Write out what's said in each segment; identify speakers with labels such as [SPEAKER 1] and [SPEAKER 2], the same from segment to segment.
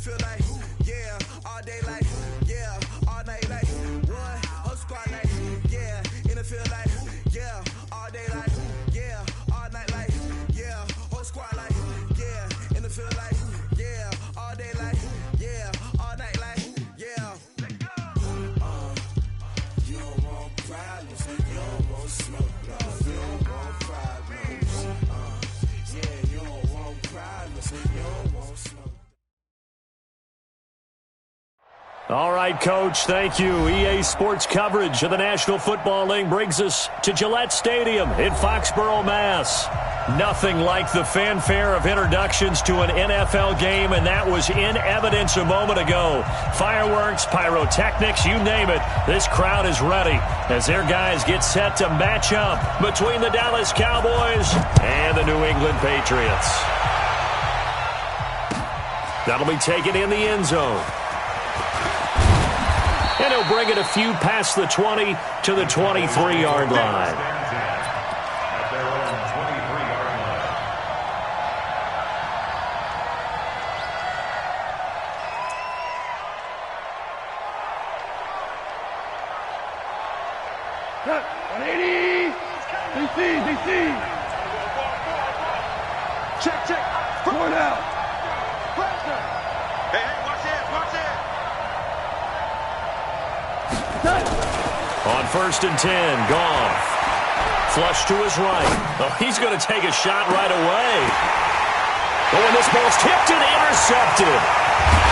[SPEAKER 1] feel like, yeah, all day like, yeah, all night like, what? Whole squad like, yeah, in the field like, yeah, all day like, yeah, all night like, yeah, whole squad like, yeah, in the field like, yeah, all day like, yeah, all night like, yeah. You don't want problems, you don't want smoke, you don't want problems. Yeah, you don't want problems, you don't want smoke.
[SPEAKER 2] All right, Coach, thank you. EA Sports coverage of the National Football League brings us to Gillette Stadium in Foxborough, Mass. Nothing like the fanfare of introductions to an NFL game, and that was in evidence a moment ago. Fireworks, pyrotechnics, you name it. This crowd is ready as their guys get set to match up between the Dallas Cowboys and the New England Patriots. That'll be taken in the end zone. And he'll bring it a few past the 20 to the 23-yard line.
[SPEAKER 3] At their own 23-yard line.
[SPEAKER 4] Cut. 180. DC. Check. Forward out. Pressure.
[SPEAKER 5] Hey, watch it.
[SPEAKER 2] On 1st and 10, Goff. Flush to his right. Oh, he's going to take a shot right away. Oh, and this ball's tipped and intercepted.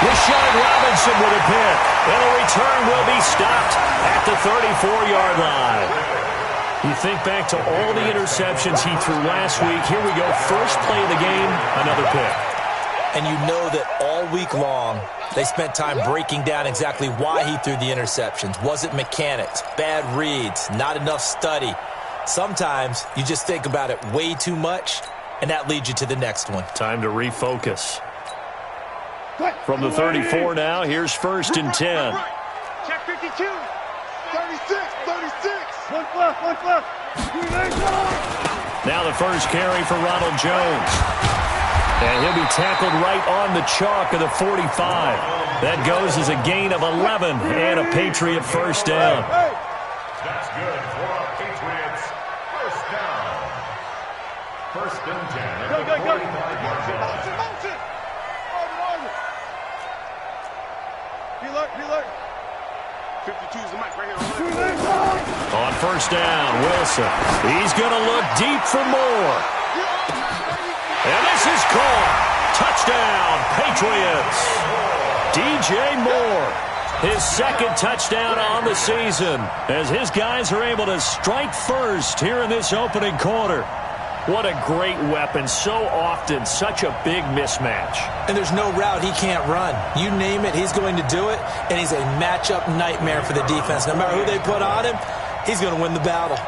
[SPEAKER 2] Rashard Robinson with a pick. And the return will be stopped at the 34-yard line. You think back to all the interceptions he threw last week. Here we go. First play of the game, another pick.
[SPEAKER 6] And you know that all week long, they spent time breaking down exactly why he threw the interceptions. Was it mechanics, bad reads, not enough study? Sometimes you just think about it way too much, and that leads you to the next one.
[SPEAKER 2] Time to refocus. From the 34 now, here's 1st and 10.
[SPEAKER 5] Check 52.
[SPEAKER 4] 36. One left.
[SPEAKER 2] Now the first carry for Ronald Jones. And he'll be tackled right on the chalk of the 45. That goes as a gain of 11 and a Patriot first down.
[SPEAKER 3] That's good for a Patriots first down. 1st and 10 at the 45-yard line.
[SPEAKER 4] Motion. Alert.
[SPEAKER 5] 52 is the mic right here.
[SPEAKER 2] On 1st down, Wilson. He's going to look deep for more. And this is caught. Touchdown, Patriots. DJ Moore, his second touchdown on the season as his guys are able to strike first here in this opening quarter. What a great weapon. So often, such a big mismatch.
[SPEAKER 6] And there's no route he can't run. You name it, he's going to do it, and he's a matchup nightmare for the defense. No matter who they put on him, he's going to win the battle.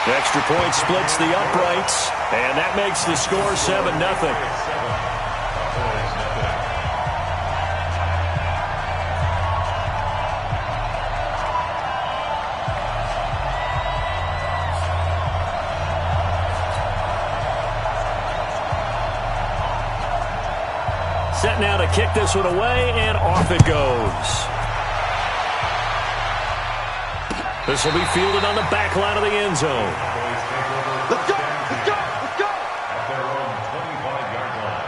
[SPEAKER 2] Extra point splits the uprights, and that makes the score 7-0. Set now to kick this one away, and off it goes. This will be fielded on the back line of the end zone.
[SPEAKER 4] Let's go.
[SPEAKER 3] At their own 25-yard line.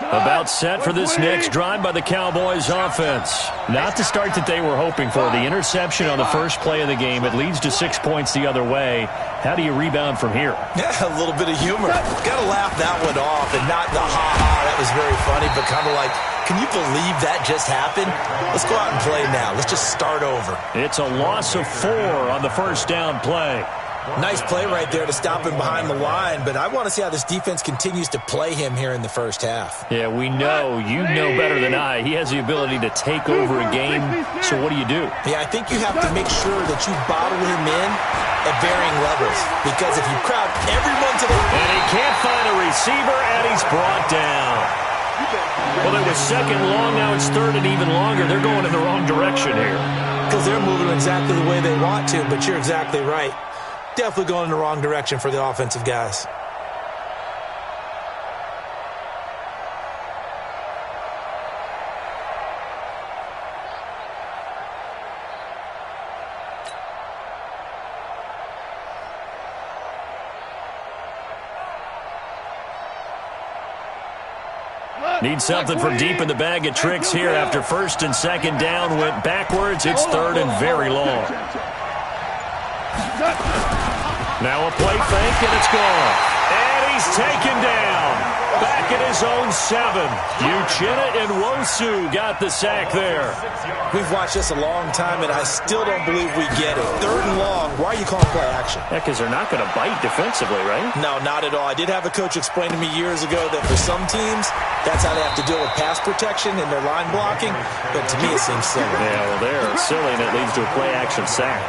[SPEAKER 2] About set for this next drive by the Cowboys offense. Not the start that they were hoping for. The interception on the first play of the game. It leads to 6 points the other way. How do you rebound from here?
[SPEAKER 6] Yeah, a little bit of humor. Got to laugh that one off, and not the ha-ha, that was very funny, but kind of like, can you believe that just happened? Let's go out and play now. Let's just start over.
[SPEAKER 2] It's a loss of 4 on the first down play.
[SPEAKER 6] Nice play right there to stop him behind the line, but I want to see how this defense continues to play him here in the first half.
[SPEAKER 2] Yeah, we know. You know better than I. He has the ability to take over a game, so what do you do?
[SPEAKER 6] Yeah, I think you have to make sure that you bottle him in at varying levels, because if you crowd everyone to the...
[SPEAKER 2] And he can't find a receiver, and he's brought down. Well, it was second long, now it's third and even longer. They're going in the wrong direction here.
[SPEAKER 6] Because they're moving exactly the way they want to, but you're exactly right. Definitely going in the wrong direction for the offensive guys.
[SPEAKER 2] Need something from deep in the bag of tricks here. After first and second down went backwards, it's third and very long. Now a play fake, and it's gone. And he's taken down. Back at his own 7. Uchenna and Wosu got the sack there.
[SPEAKER 6] We've watched this a long time, and I still don't believe we get it. Third and long. Why are you calling play action?
[SPEAKER 2] Yeah, because they're not going to bite defensively, right?
[SPEAKER 6] No, not at all. I did have a coach explain to me years ago that for some teams, that's how they have to deal with pass protection and their line blocking. But to me, it seems silly.
[SPEAKER 2] Yeah, well, they're silly, and it leads to a play-action sack.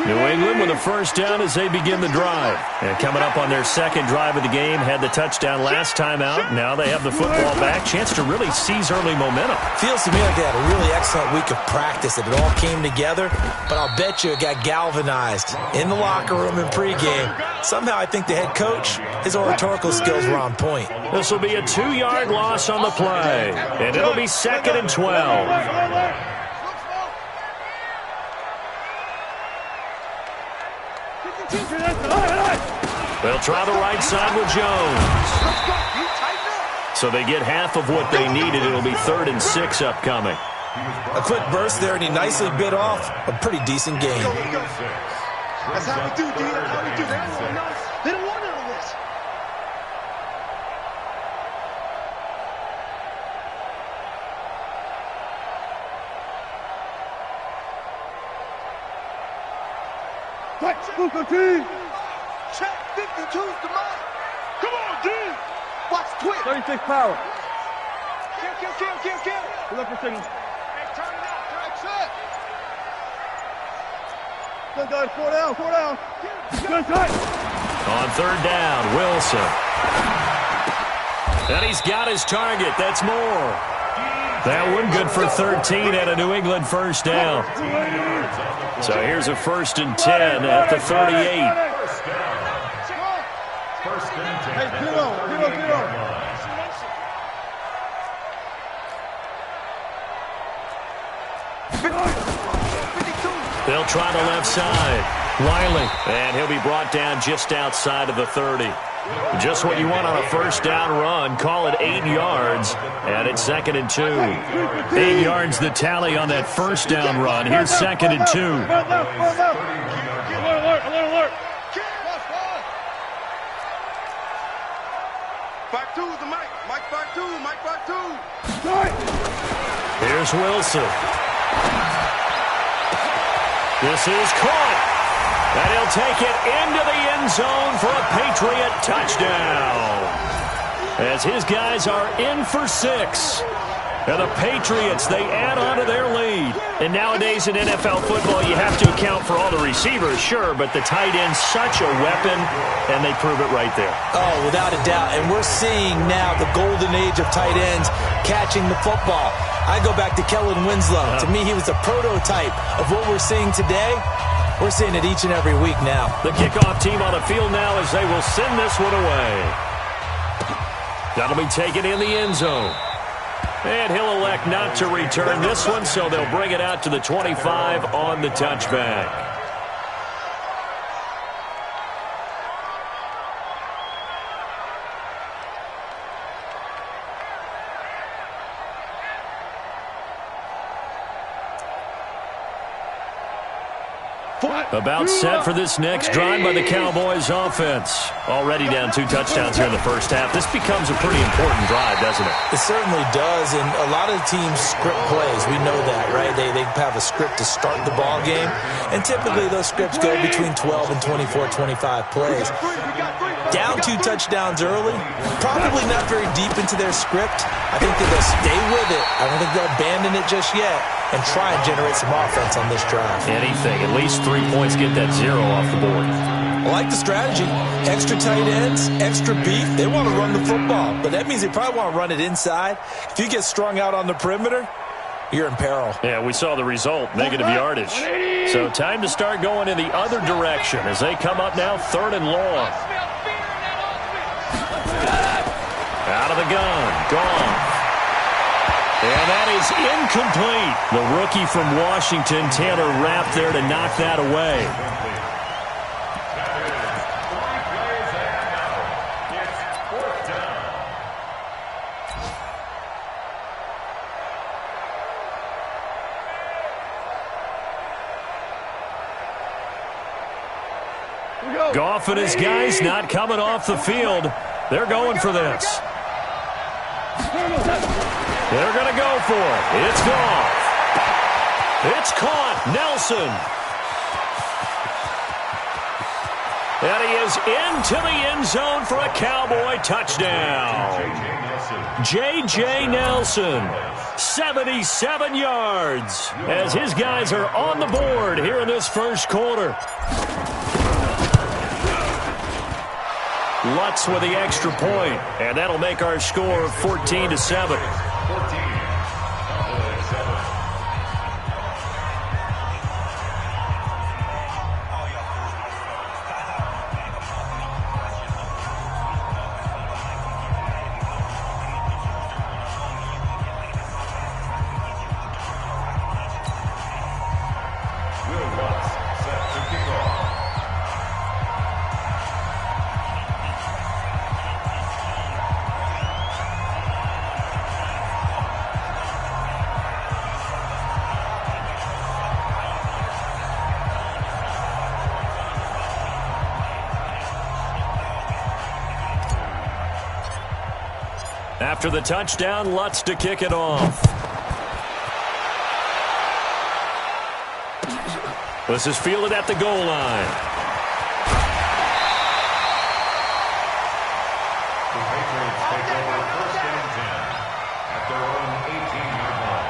[SPEAKER 2] New England with a first down as they begin the drive. And coming up on their second drive of the game, had the touchdown last time out. Now they have the football back. Chance to really seize early momentum.
[SPEAKER 6] Feels to me like they had a really excellent week of practice, that it all came together. But I'll bet you it got galvanized in the locker room in pregame. Somehow I think the head coach, his oratorical skills were on point.
[SPEAKER 2] This will be a 2-yard loss on the play. And it'll be second and 12. They'll try the right side with Jones. So they get half of what they needed. It'll be third and 6 upcoming.
[SPEAKER 6] A quick burst there, and he nicely bit off a pretty decent game.
[SPEAKER 5] That's how we do, D. That's how we do. They don't want none of this. Check 52's the man. Come on, D. Watch twitch.
[SPEAKER 4] 36 power.
[SPEAKER 5] Kill.
[SPEAKER 4] Good luck for signal.
[SPEAKER 5] Hey, turn it out. Turn it.
[SPEAKER 4] Good guys, 4 down. Good tight.
[SPEAKER 2] On third down, Wilson. And he's got his target. That's more. That one good for 13 and a New England first down. So here's a first and 10 at the 38.
[SPEAKER 3] First and 10.
[SPEAKER 4] Hey, get on.
[SPEAKER 2] They'll try the left side. Wiley, and he'll be brought down just outside of the 30. Just what you want on a first down run. Call it 8 yards, and it's second and 2. 8 yards the tally on that first down run. Here's second and 2.
[SPEAKER 4] Alert.
[SPEAKER 5] Back two, the Mike. Mike back two.
[SPEAKER 2] Here's Wilson. This is caught. And he'll take it into the end zone for a Patriot touchdown. As his guys are in for 6. And the Patriots, they add on to their lead. And nowadays in NFL football, you have to account for all the receivers, sure, but the tight end's such a weapon, and they prove it right there.
[SPEAKER 6] Oh, without a doubt. And we're seeing now the golden age of tight ends catching the football. I go back to Kellen Winslow. To me, he was a prototype of what we're seeing today. We're seeing it each and every week now.
[SPEAKER 2] The kickoff team on the field now as they will send this one away. That'll be taken in the end zone. And he'll elect not to return this one, so they'll bring it out to the 25 on the touchback. About set for this next drive by the Cowboys offense. Already down 2 touchdowns here in the first half. This becomes a pretty important drive, doesn't it?
[SPEAKER 6] It certainly does, and a lot of teams script plays. We know that, right? They have a script to start the ball game, and typically those scripts go between 12 and 24, 25 plays. Down 2 touchdowns early, probably not very deep into their script. I think that they'll stay with it. I don't think they'll abandon it just yet and try and generate some offense on this drive.
[SPEAKER 2] Anything, at least 3 points, get that 0 off the board.
[SPEAKER 6] I like the strategy. Extra tight ends, extra beef. They want to run the football, but that means they probably want to run it inside. If you get strung out on the perimeter, you're in peril.
[SPEAKER 2] Yeah, we saw the result, negative yardage. So time to start going in the other direction as they come up now 3rd and long. Out of the gun, gone. And that is incomplete. The rookie from Washington, Taylor Rapp, there to knock that away. Goff and his guys not coming off the field. They're going for this. They're going to go for it. It's Goff. It's caught. Nelson. And he is into the end zone for a Cowboy touchdown. J.J. Nelson, 77 yards, as his guys are on the board here in this first quarter. Lutz with the extra point, and that'll make our score 14-7. After the touchdown, Lutz to kick it off. This is fielded at the goal line.
[SPEAKER 3] The Patriots take over 1st and 10 at their own 18-yard line.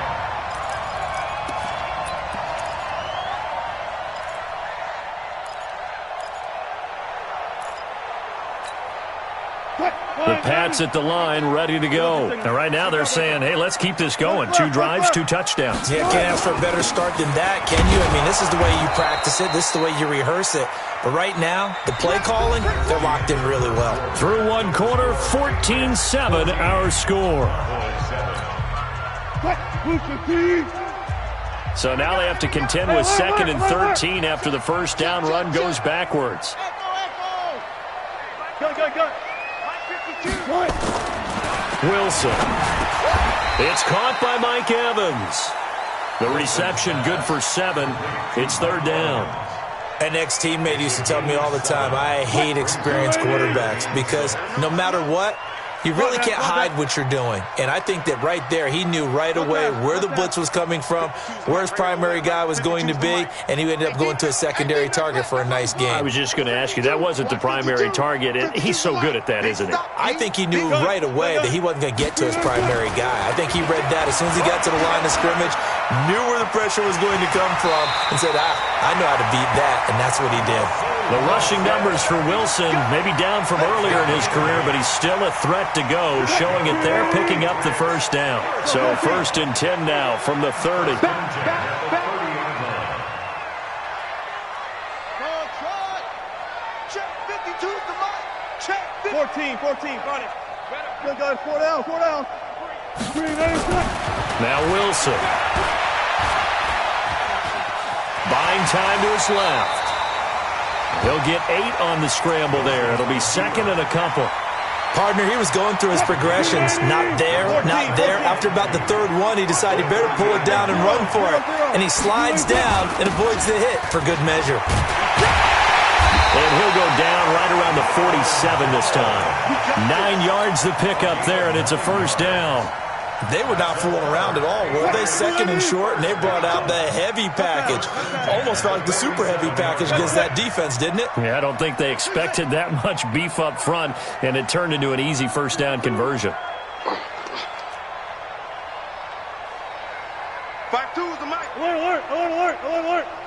[SPEAKER 2] The Pats at the line, ready to go. And right now they're saying, hey, let's keep this going. 2 drives, 2 touchdowns.
[SPEAKER 6] Yeah, can't ask for a better start than that, can you? I mean, this is the way you practice it. This is the way you rehearse it. But right now, the play calling, they're locked in really well.
[SPEAKER 2] Through 1 quarter, 14-7 our score. So now they have to contend with 2nd and 13 after the first down run goes backwards.
[SPEAKER 4] Go.
[SPEAKER 2] Wilson. It's caught by Mike Evans. The reception good for 7. It's 3rd down.
[SPEAKER 6] An ex-teammate used to tell me all the time, I hate experienced quarterbacks because no matter what, you really can't hide what you're doing. And I think that right there, he knew right away where the blitz was coming from, where his primary guy was going to be, and he ended up going to a secondary target for a nice game.
[SPEAKER 2] I was just going to ask you, that wasn't the primary target. He's so good at that, isn't he?
[SPEAKER 6] I think he knew right away that he wasn't going to get to his primary guy. I think he read that as soon as he got to the line of scrimmage, knew where the pressure was going to come from, and said, I know how to beat that, and that's what he did.
[SPEAKER 2] The rushing numbers for Wilson, maybe down from earlier in his career, but he's still a threat to go, showing it there, picking up the first down. So 1st and 10 now from the 30.
[SPEAKER 5] Check 52's the mic. Check
[SPEAKER 4] 14, got it. Good, 4 down.
[SPEAKER 2] Now Wilson. Buying time to his left. He'll get 8 on the scramble there. It'll be 2nd and a couple.
[SPEAKER 6] Partner, he was going through his progressions. Not there, not there. After about the third one, he decided he better pull it down and run for it. And he slides down and avoids the hit for good measure.
[SPEAKER 2] And he'll go down right around the 47 this time. 9 yards the pickup there, and it's a first down.
[SPEAKER 6] They were not fooling around at all, were they? Second and short, and they brought out the heavy package. Almost felt like the super heavy package against that defense, didn't it?
[SPEAKER 2] Yeah, I don't think they expected that much beef up front, and it turned into an easy first down conversion.
[SPEAKER 5] 5-2 is the mic.
[SPEAKER 4] Alert.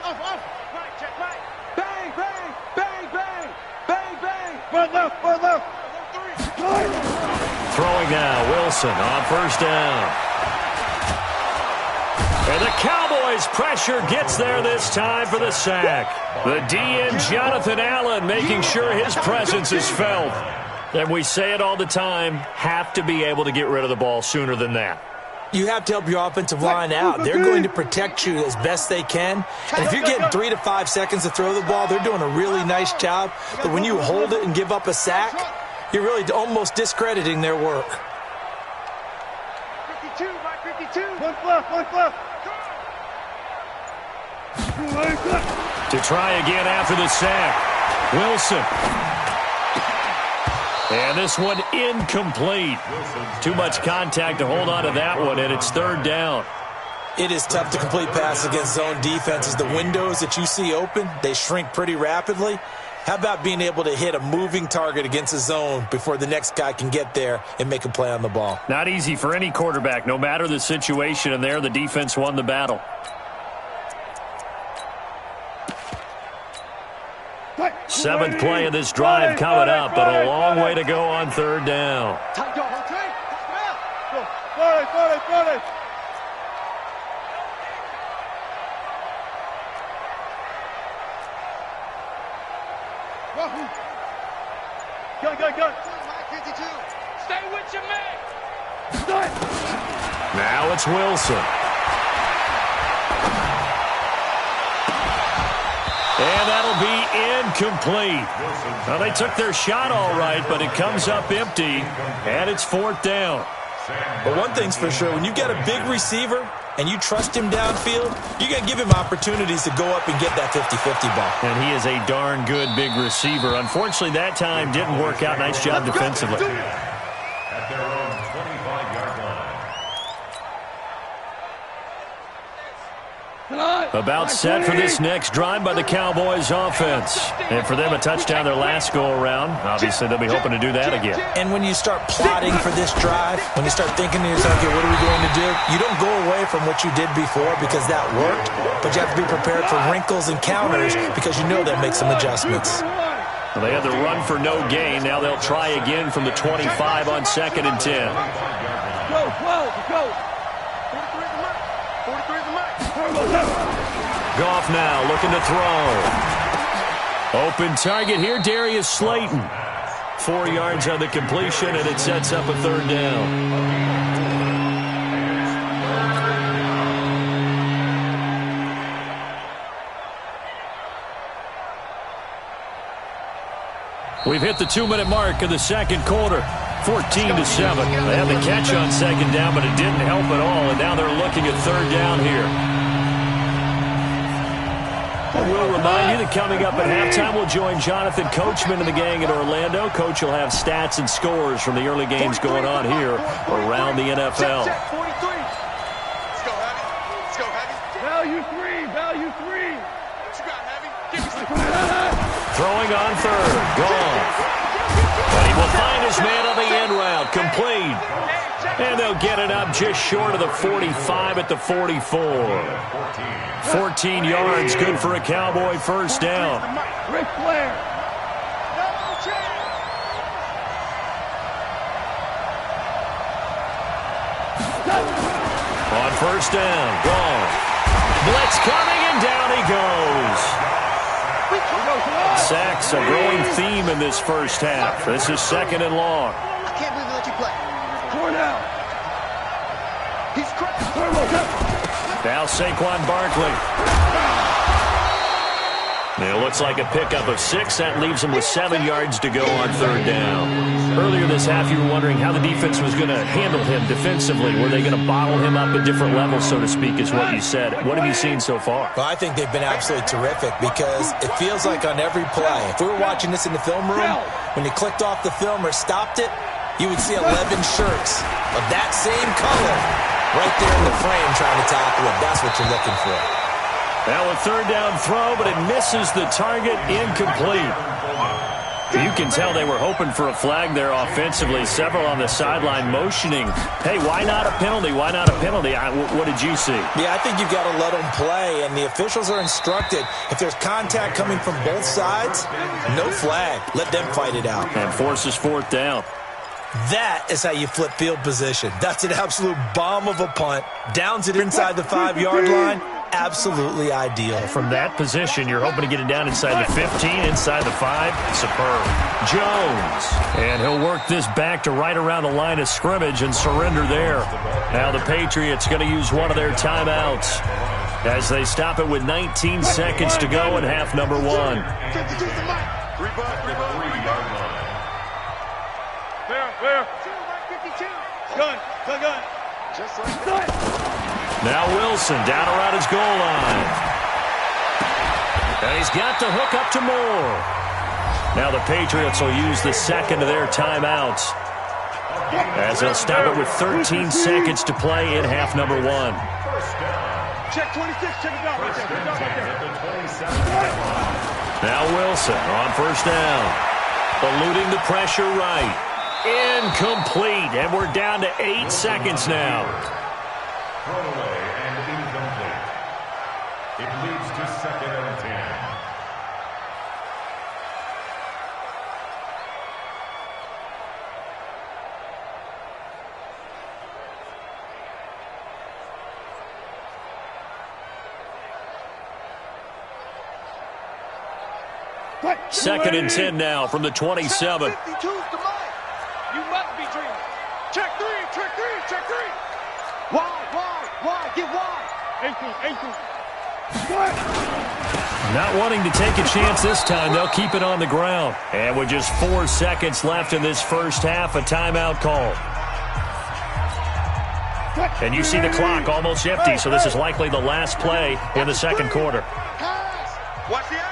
[SPEAKER 5] Off. Mic, check, mic. Bang, bang, bang, bang, bang, bang.
[SPEAKER 4] Front left.
[SPEAKER 2] Throwing now, Wilson on first down. And the Cowboys' pressure gets there this time for the sack. The DN, Jonathan Allen, making sure his presence is felt. And we say it all the time, have to be able to get rid of the ball sooner than that.
[SPEAKER 6] You have to help your offensive line out. They're going to protect you as best they can. And if you're getting 3 to 5 seconds to throw the ball, they're doing a really nice job. But when you hold it and give up a sack, you're really almost discrediting their work.
[SPEAKER 5] 52, Mike, 52.
[SPEAKER 4] One left.
[SPEAKER 2] To try again after the sack, Wilson. And this one incomplete. Too much contact to hold on to that one, and it's third down.
[SPEAKER 6] It is tough to complete passes against zone defenses. The windows that you see open, they shrink pretty rapidly. How about being able to hit a moving target against a zone before the next guy can get there and make a play on the ball?
[SPEAKER 2] Not easy for any quarterback, no matter the situation, and there the defense won the battle. Seventh play of this drive coming up, but a long way to go on third down.
[SPEAKER 4] Go.
[SPEAKER 5] Stay with your man.
[SPEAKER 2] Now it's Wilson. And that'll be incomplete. Well, they took their shot all right, but it comes up empty, and it's fourth down.
[SPEAKER 6] But one thing's for sure, when you get a big receiver and you trust him downfield, you're going to give him opportunities to go up and get that 50-50 ball.
[SPEAKER 2] And he is a darn good big receiver. Unfortunately, that time didn't work out. Nice job defensively.
[SPEAKER 3] At their own 25-yard line.
[SPEAKER 2] About set for this next drive by the Cowboys offense. And for them, a touchdown their last go-around. Obviously, they'll be hoping to do that again.
[SPEAKER 6] And when you start plotting for this drive, when you start thinking to yourself, okay, what are we going to do? You don't go away from what you did before because that worked, but you have to be prepared for wrinkles and counters because you know they'll make some adjustments.
[SPEAKER 2] Well, they had the run for no gain. Now they'll try again from the 25 on 2nd and 10.
[SPEAKER 4] Go.
[SPEAKER 5] 43 is the mic.
[SPEAKER 2] Goff now looking to throw. Open target here, Darius Slayton. 4 yards on the completion, and it sets up a third down. We've hit the 2-minute mark of the second quarter. 14-7. They had the catch on second down, but it didn't help at all, and now they're looking at third down here. I will remind you that coming up at halftime, we'll join Jonathan Coachman and the gang in Orlando. Coach will have stats and scores from the early games going on here around the NFL.
[SPEAKER 5] Check, 43. Let's go, Heavy.
[SPEAKER 4] Value three.
[SPEAKER 5] What you got, Heavy? Give me some.
[SPEAKER 2] Throwing on third. Gone. But he will find his man on the end route. Complete. And they'll get it up just short of the 45 at the 44. 14 yards, good for a Cowboy first down.
[SPEAKER 4] Ric Flair.
[SPEAKER 2] On first down, gone. Blitz coming, and down he goes. Sacks a growing theme in this first half. This is 2nd and long.
[SPEAKER 5] I can't believe they let you play.
[SPEAKER 4] Cornell.
[SPEAKER 5] He's cracked.
[SPEAKER 2] Now Saquon Barkley. It looks like a pickup of 6. That leaves him with 7 yards to go on third down. Earlier this half, you were wondering how the defense was going to handle him defensively. Were they going to bottle him up at different levels, so to speak, is what you said. What have you seen so far?
[SPEAKER 6] Well, I think they've been absolutely terrific because it feels like on every play, if we were watching this in the film room, when you clicked off the film or stopped it, you would see 11 shirts of that same color right there in the frame trying to tackle him. That's what you're looking for.
[SPEAKER 2] Now a third down throw, but it misses the target, incomplete. You can tell they were hoping for a flag there offensively. Several on the sideline motioning, hey, why not a penalty? Why not a penalty? What did you see?
[SPEAKER 6] Yeah, I think you've got to let them play, and the officials are instructed, if there's contact coming from both sides, no flag. Let them fight it out.
[SPEAKER 2] And forces fourth down.
[SPEAKER 6] That is how you flip field position. That's an absolute bomb of a punt. Downs it inside the 5-yard line. Absolutely ideal.
[SPEAKER 2] From that position, you're hoping to get it down inside the 15, inside the 5. Superb. Jones. And he'll work this back to right around the line of scrimmage and surrender there. Now the Patriots going to use one of their timeouts as they stop it with 19 seconds to go in half number 1.
[SPEAKER 4] Where? Gun. Just like that.
[SPEAKER 2] Now Wilson down around his goal line. And he's got the hook up to Moore. Now the Patriots will use the second of their timeouts as they'll stop it with 13 seconds to play in half number 1.
[SPEAKER 4] Check 26. Check it out right there.
[SPEAKER 2] Now Wilson on first down. Eluding the pressure right. Incomplete. And we're down to 8 seconds now.
[SPEAKER 3] Throwaway and incomplete. It leads to 2nd and 10.
[SPEAKER 2] Second and 10 now from the 27.
[SPEAKER 5] You must be dreaming. Check three. Why? Get wide.
[SPEAKER 4] 18.
[SPEAKER 2] Not wanting to take a chance this time, they'll keep it on the ground. And with just 4 seconds left in this first half, a timeout call. And you see the clock almost empty, so this is likely the last play in the second quarter.
[SPEAKER 5] Watch the eye.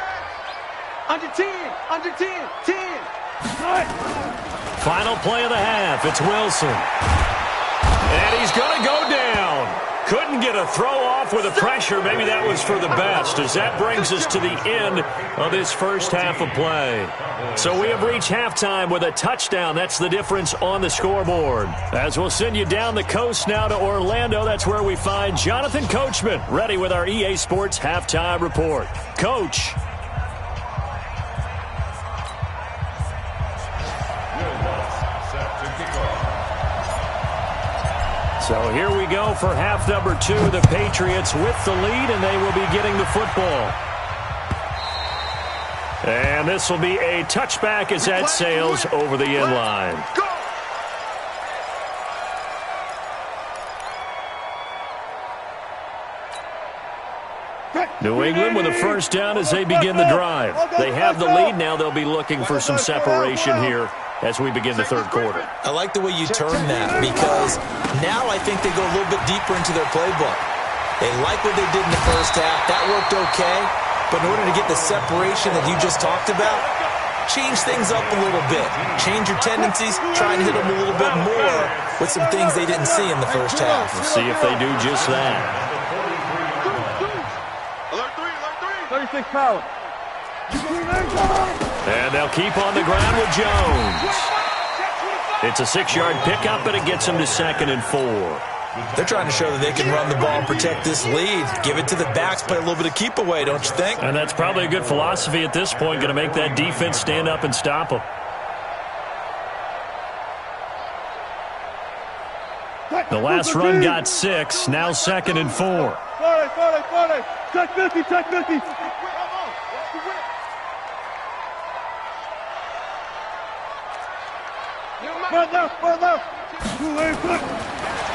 [SPEAKER 5] Under 10.
[SPEAKER 2] Final play of the half. It's Wilson. And he's going to go down. Couldn't get a throw off with the pressure. Maybe that was for the best, as that brings us to the end of this first half of play. So we have reached halftime with a touchdown. That's the difference on the scoreboard. As we'll send you down the coast now to Orlando, that's where we find Jonathan Coachman, ready with our EA Sports halftime report. Coach. So here we go for half number 2. The Patriots with the lead, and they will be getting the football. And this will be a touchback as that sails over the end line. New England with a first down as they begin the drive. They have the lead. Now they'll be looking for some separation here as we begin the third quarter.
[SPEAKER 6] I like the way you turn that, because now I think they go a little bit deeper into their playbook. They like what they did in the first half. That worked okay. But in order to get the separation that you just talked about, change things up a little bit. Change your tendencies. Try and hit them a little bit more with some things they didn't see in the first half.
[SPEAKER 2] We'll see if they do just that.
[SPEAKER 4] 36 power.
[SPEAKER 2] And they'll keep on the ground with Jones. It's a 6-yard pickup, but it gets them to 2nd and 4.
[SPEAKER 6] They're trying to show that they can run the ball and protect this lead. Give it to the backs, play a little bit of keep away, don't you think?
[SPEAKER 2] And that's probably a good philosophy at this point, going to make that defense stand up and stop them. The last run got 6, now 2nd and 4.
[SPEAKER 4] 40. Check 50. Right left.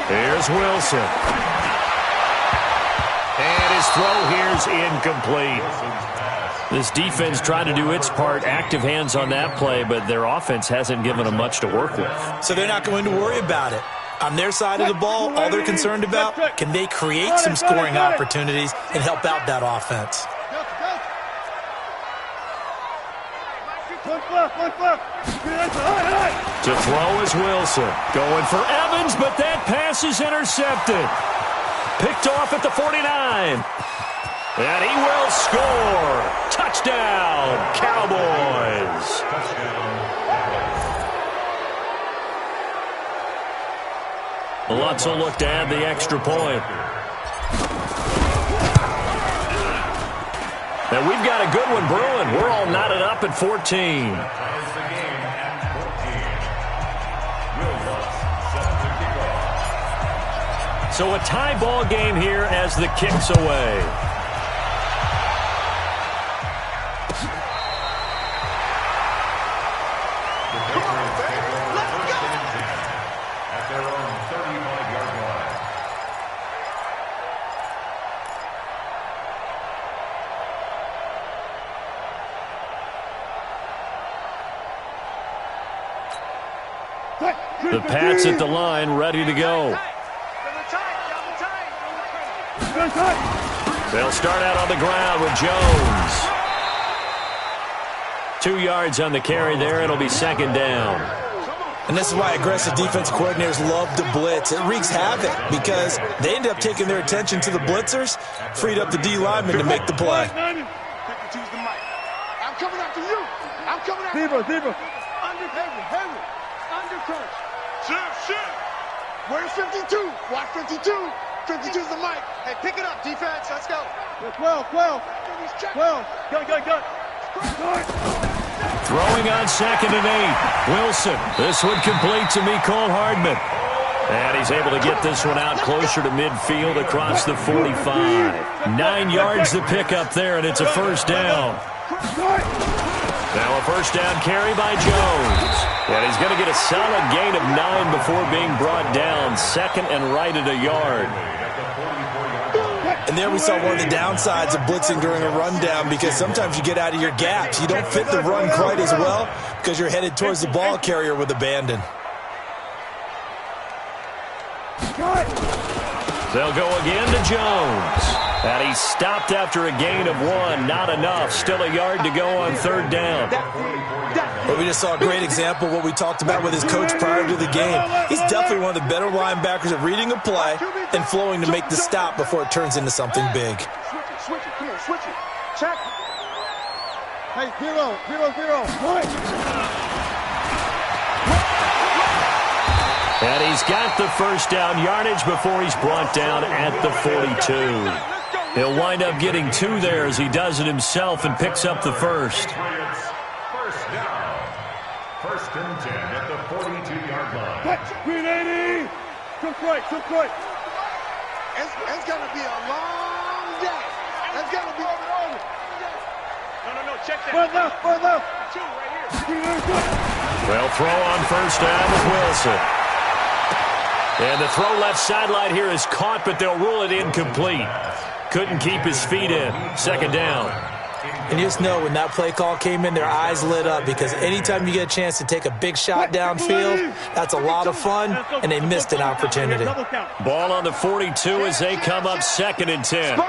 [SPEAKER 2] Here's Wilson. And his throw here's incomplete. This defense tried to do its part, active hands on that play, but their offense hasn't given them much to work with.
[SPEAKER 6] So they're not going to worry about it. On their side of the ball, all they're concerned about, can they create some scoring opportunities and help out that offense?
[SPEAKER 2] To throw is Wilson. Going for Evans, but that pass is intercepted. Picked off at the 49. And he will score. Touchdown, Cowboys. Lutz will look to add the extra point. And we've got a good one brewing. We're all knotted up at 14. So a tie ball game here as the kick's away. The Pats at the line, ready to go. They'll start out on the ground with Jones. 2 yards on the carry there. It'll be second down.
[SPEAKER 6] And this is why aggressive defensive coordinators love to blitz. It wreaks havoc because they end up taking their attention to the blitzers, freed up the D lineman to make the play.
[SPEAKER 5] I'm coming after you. I'm coming after you.
[SPEAKER 4] Zebra.
[SPEAKER 5] Heavy. Undercut. Shit. Where's 52? Watch 52. 52's the mic. Hey, pick it up, defense. Let's go.
[SPEAKER 4] 12. Go.
[SPEAKER 2] Throwing on 2nd and 8. Wilson. This one complete to Mecole Hardman. And he's able to get this one out closer to midfield across the 45. 9 yards to pick up there, and it's a first down. Now a first down carry by Jones. And he's going to get a solid gain of 9 before being brought down. Second and right at a yard.
[SPEAKER 6] And there we saw one of the downsides of blitzing during a rundown because sometimes you get out of your gaps. You don't fit the run quite as well because you're headed towards the ball carrier with abandon.
[SPEAKER 2] They'll go again to Jones. And he stopped after a gain of 1. Not enough. Still a yard to go on third down.
[SPEAKER 6] Well, we just saw a great example of what we talked about with his coach prior to the game. He's definitely one of the better linebackers at reading a play and flowing to make the stop before it turns into something big.
[SPEAKER 5] Switch it. Come on, switch it. Check.
[SPEAKER 4] Hey, 0.
[SPEAKER 2] And he's got the first down yardage before he's brought down at the 42. He'll wind up getting 2 there as he does it himself and picks up the first.
[SPEAKER 3] First down. First and 10 at the 42-yard line.
[SPEAKER 4] Green 80. Took right.
[SPEAKER 5] It's going to be a long day. It's going to be over.
[SPEAKER 4] No. Check that. Far left.
[SPEAKER 5] 2 right here.
[SPEAKER 2] They'll throw on first down with Wilson. And the throw left sideline here is caught, but they'll rule it incomplete. Couldn't keep his feet in. Second down.
[SPEAKER 6] And you just know when that play call came in, their eyes lit up because anytime you get a chance to take a big shot downfield, that's a lot of fun, and they missed an opportunity.
[SPEAKER 2] Ball on the 42 as they come up 2nd and 10.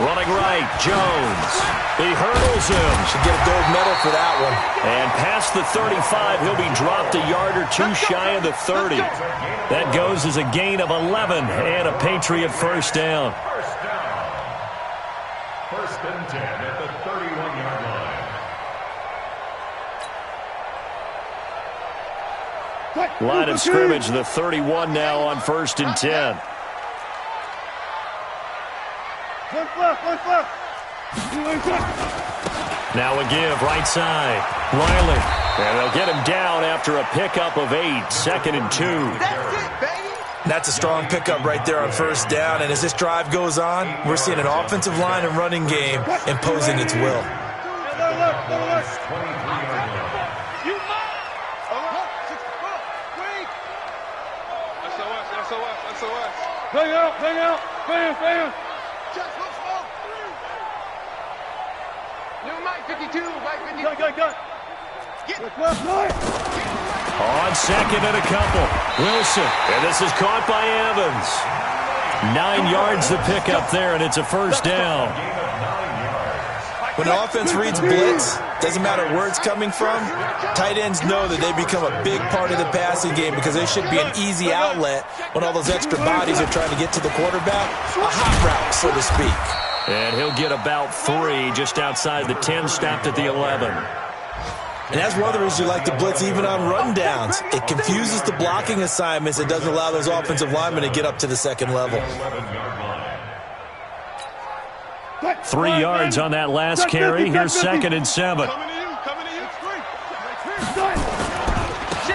[SPEAKER 2] Running right, Jones. He hurdles him.
[SPEAKER 6] Should get a gold medal for that one.
[SPEAKER 2] And past the 35, he'll be dropped a yard or 2 shy of the 30. That goes as a gain of 11 and a Patriot first down.
[SPEAKER 3] First and 10 at the 31-yard line.
[SPEAKER 2] Line of scrimmage, the 31 now on first and 10.
[SPEAKER 4] Left.
[SPEAKER 2] Now a give, right side. Wiley. And they'll get him down after a pickup of 8. 2nd and 2.
[SPEAKER 5] That's it, baby.
[SPEAKER 6] That's a strong pickup right there on first down. And as this drive goes on, we're seeing an offensive line and running game imposing its will.
[SPEAKER 4] SOS. Hang out. Bam.
[SPEAKER 2] On second and a couple. Wilson. And this is caught by Evans. 9 yards to pick up there, and it's a first down.
[SPEAKER 6] When the offense reads blitz, doesn't matter where it's coming from, tight ends know that they become a big part of the passing game because they should be an easy outlet when all those extra bodies are trying to get to the quarterback. A hot route, so to speak.
[SPEAKER 2] And he'll get about 3 just outside the 10, stopped at the 11.
[SPEAKER 6] And that's one of the reasons you like to blitz even on rundowns. It confuses the blocking assignments. It doesn't allow those offensive linemen to get up to the second level.
[SPEAKER 2] 3 yards on that last carry. Here's second and 7.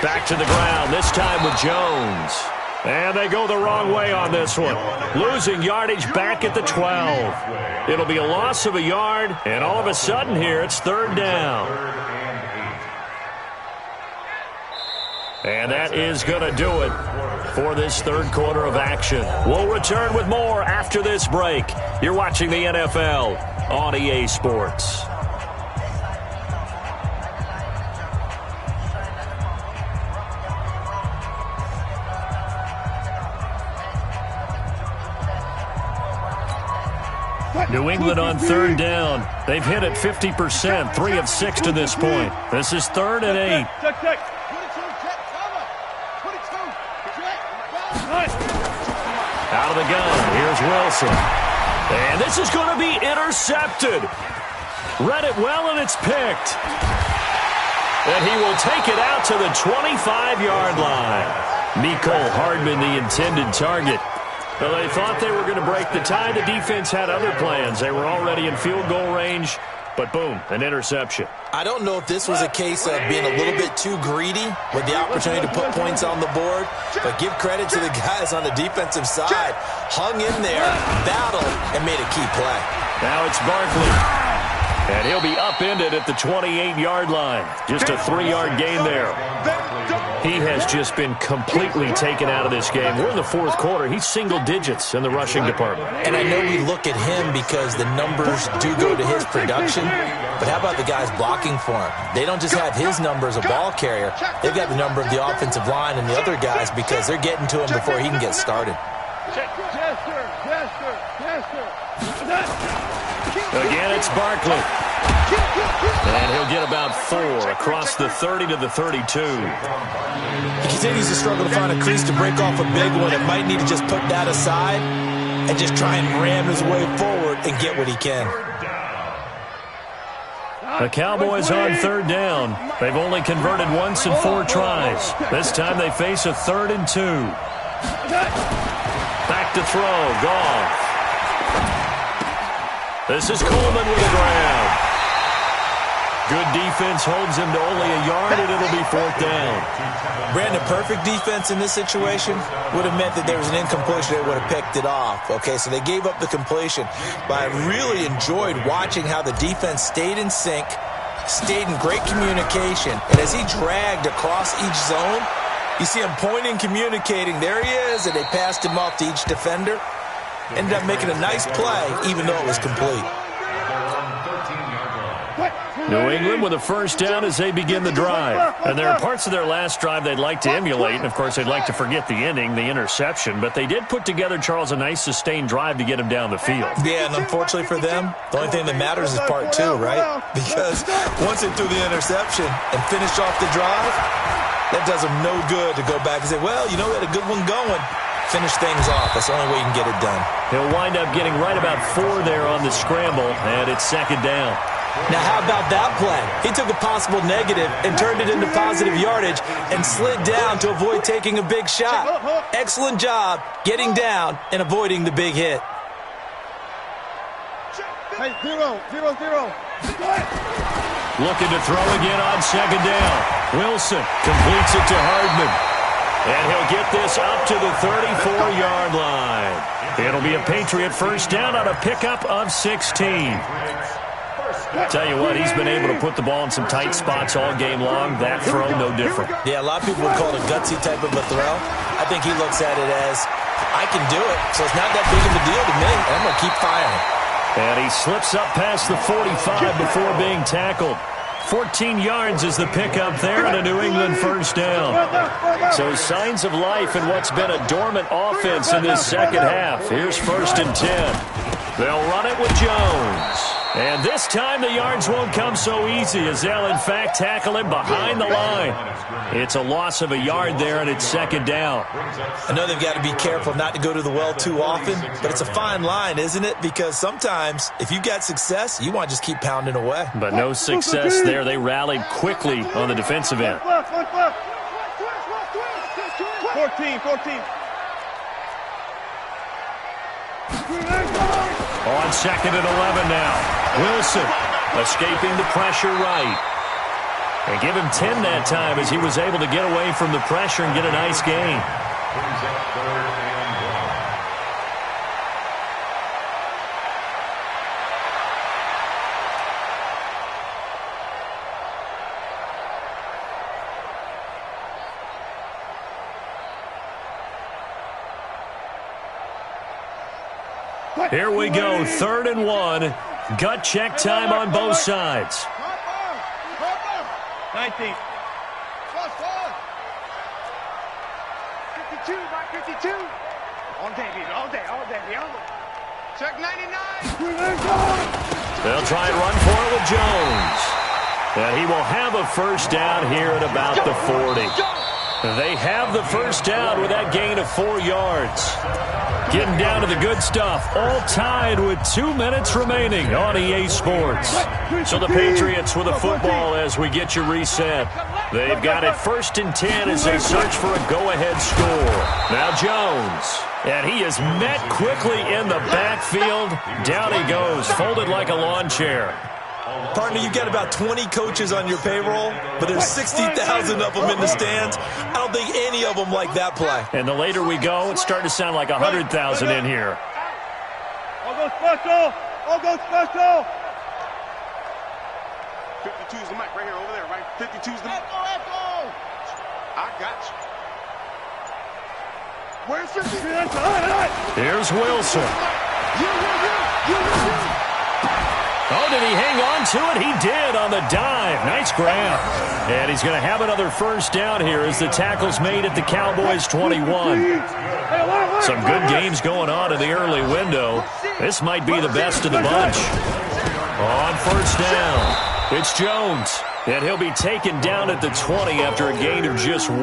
[SPEAKER 2] Back to the ground, this time with Jones. And they go the wrong way on this one. Losing yardage back at the 12. It'll be a loss of a yard, and all of a sudden here it's third down. And that is going to do it for this third quarter of action. We'll return with more after this break. You're watching the NFL on EA Sports. New England on third down. They've hit it 50%, 3 of 6 to this point. This is 3rd and 8. Out of the gun, here's Wilson. And this is going to be intercepted. Read it well, and it's picked. And he will take it out to the 25-yard line. Mecole Hardman, the intended target. Well, they thought they were going to break the tie. The defense had other plans. They were already in field goal range, but boom, an interception.
[SPEAKER 6] I don't know if this was a case of being a little bit too greedy with the opportunity to put points on the board, but give credit to the guys on the defensive side. Hung in there, battled, and made a key play.
[SPEAKER 2] Now it's Barkley, and he'll be upended at the 28-yard line. Just a 3-yard gain there. He has just been completely taken out of this game. We're in the fourth quarter. He's single digits in the rushing department.
[SPEAKER 6] And I know we look at him because the numbers do go to his production, but how about the guys blocking for him? They don't just have his number as a ball carrier. They've got the number of the offensive line and the other guys because they're getting to him before he can get started.
[SPEAKER 2] Again, it's Barkley. And he'll get about 4 across the 30 to the 32.
[SPEAKER 6] He continues to struggle to find a crease to break off a big one and might need to just put that aside and just try and ram his way forward and get what he can.
[SPEAKER 2] The Cowboys on third down. They've only converted once in 4 tries. This time they face a 3rd and 2. Back to throw. Goff. This is Coleman with a grab. Good defense holds him to only a yard, and it'll be 4th down.
[SPEAKER 6] Brandon, perfect defense in this situation would have meant that there was an incompletion. They would have picked it off. Okay, so they gave up the completion. But I really enjoyed watching how the defense stayed in sync, stayed in great communication. And as he dragged across each zone, you see him pointing, communicating. There he is, and they passed him off to each defender. Ended up making a nice play, even though it was complete.
[SPEAKER 2] New England with a first down as they begin the drive. And there are parts of their last drive they'd like to emulate. And, of course, they'd like to forget the ending, the interception. But they did put together, Charles, a nice sustained drive to get him down the field.
[SPEAKER 6] Yeah, and unfortunately for them, the only thing that matters is part 2, right? Because once they threw the interception and finished off the drive, that does them no good to go back and say, well, you know, we had a good one going. Finish things off. That's the only way you can get it done.
[SPEAKER 2] He'll wind up getting right about 4 there on the scramble, and it's 2nd down.
[SPEAKER 6] Now, how about that play? He took a possible negative and turned it into positive yardage and slid down to avoid taking a big shot. Excellent job getting down and avoiding the big hit.
[SPEAKER 4] Hey, 0, 0, 0.
[SPEAKER 2] Looking to throw again on 2nd down. Wilson completes it to Hardman. And he'll get this up to the 34-yard line. It'll be a Patriot first down on a pickup of 16. Tell you what, he's been able to put the ball in some tight spots all game long. That throw, no different.
[SPEAKER 6] Yeah, a lot of people would call it a gutsy type of a throw. I think he looks at it as, I can do it, so it's not that big of a deal to me, and I'm going to keep firing.
[SPEAKER 2] And he slips up past the 45 before being tackled. 14 yards is the pickup there and a New England first down. So signs of life in what's been a dormant offense in this second half. Here's 1st and 10. They'll run it with Jones. And this time the yards won't come so easy as they'll in fact tackle him behind the line. It's a loss of a yard there and it's 2nd down.
[SPEAKER 6] I know they've got to be careful not to go to the well too often, but it's a fine line, isn't it? Because sometimes if you've got success, you want to just keep pounding away.
[SPEAKER 2] But no success there. They rallied quickly on the defensive end.
[SPEAKER 4] 14.
[SPEAKER 2] On 2nd and 11 now. Wilson escaping the pressure right. And give him 10 that time as he was able to get away from the pressure and get a nice gain.
[SPEAKER 3] Brings up 3rd and
[SPEAKER 2] 1. Here we go, 3rd and 1. Gut check time on both sides.
[SPEAKER 4] 19.
[SPEAKER 5] 52, Mike 52. All day, baby, all day, beyond it. Check 99.
[SPEAKER 2] They'll try and run for it with Jones. And he will have a first down here at about the 40. They have the first down with that gain of 4 yards. Getting down to the good stuff, all tied with 2 minutes remaining on EA Sports. So the Patriots with a football as we get you reset. They've got it 1st and 10 as they search for a go-ahead score. Now Jones, and he is met quickly in the backfield. Down he goes, folded like a lawn chair.
[SPEAKER 6] Partner, you've got about 20 coaches on your payroll, but there's 60,000 of them in the stands. I don't think any of them like that play.
[SPEAKER 2] And the later we go, it's starting to sound like 100,000 in here.
[SPEAKER 4] All go special. All go special.
[SPEAKER 5] 52's the mic right here, over there, right? 52's the mic. Echo. I got you. Where's 52?
[SPEAKER 2] Here's Wilson. Oh, did he hang on to it? He did on the dive. Nice grab. And he's going to have another first down here as the tackle's made at the Cowboys' 21. Some good games going on in the early window. This might be the best of the bunch. On first down, it's Jones. And he'll be taken down at the 20 after a gain of just 1.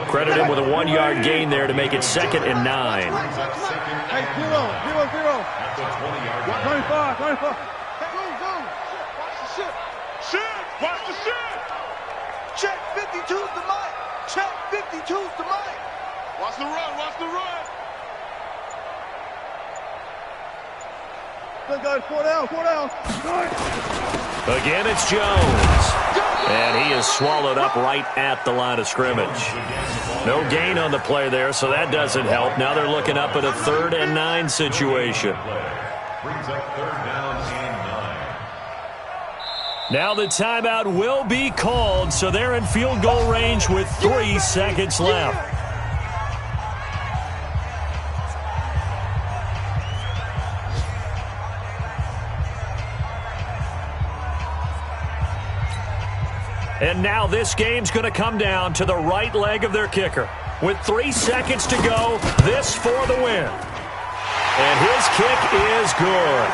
[SPEAKER 2] Credit him with a 1-yard gain there to make it 2nd and 9.
[SPEAKER 4] Hey, 0. 25.
[SPEAKER 5] Watch the shit. Watch the shit. Check 52's the mic. Check 52's the mic. Watch the run.
[SPEAKER 4] Good guys, 4 down.
[SPEAKER 2] Again, it's Jones. And he is swallowed up right at the line of scrimmage. No gain on the play there, so that doesn't help. Now they're looking up at a 3rd and 9 situation.
[SPEAKER 3] Brings up 3rd down and 9.
[SPEAKER 2] Now the timeout will be called, so they're in field goal range with 3 seconds left. And now this game's going to come down to the right leg of their kicker. With 3 seconds to go, this for the win. And his kick is good.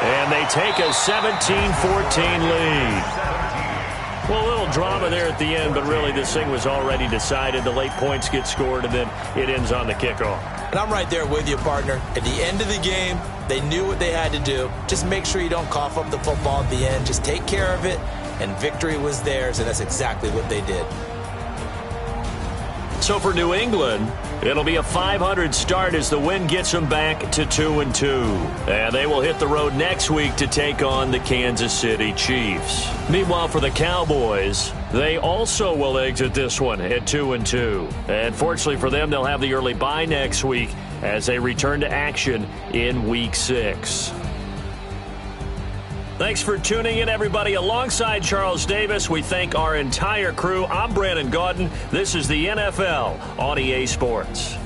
[SPEAKER 2] And they take a 17-14 lead. Well, a little drama there at the end, but really this thing was already decided. The late points get scored, and then it ends on the kickoff.
[SPEAKER 6] And I'm right there with you, partner. At the end of the game, they knew what they had to do. Just make sure you don't cough up the football at the end. Just take care of it. And victory was theirs, and that's exactly what they did.
[SPEAKER 2] So for New England, it'll be a 500 start as the win gets them back to 2-2. And they will hit the road next week to take on the Kansas City Chiefs. Meanwhile, for the Cowboys, they also will exit this one at 2-2. And fortunately for them, they'll have the early bye next week as they return to action in Week 6. Thanks for tuning in, everybody. Alongside Charles Davis, we thank our entire crew. I'm Brandon Gaudin. This is the NFL on EA Sports.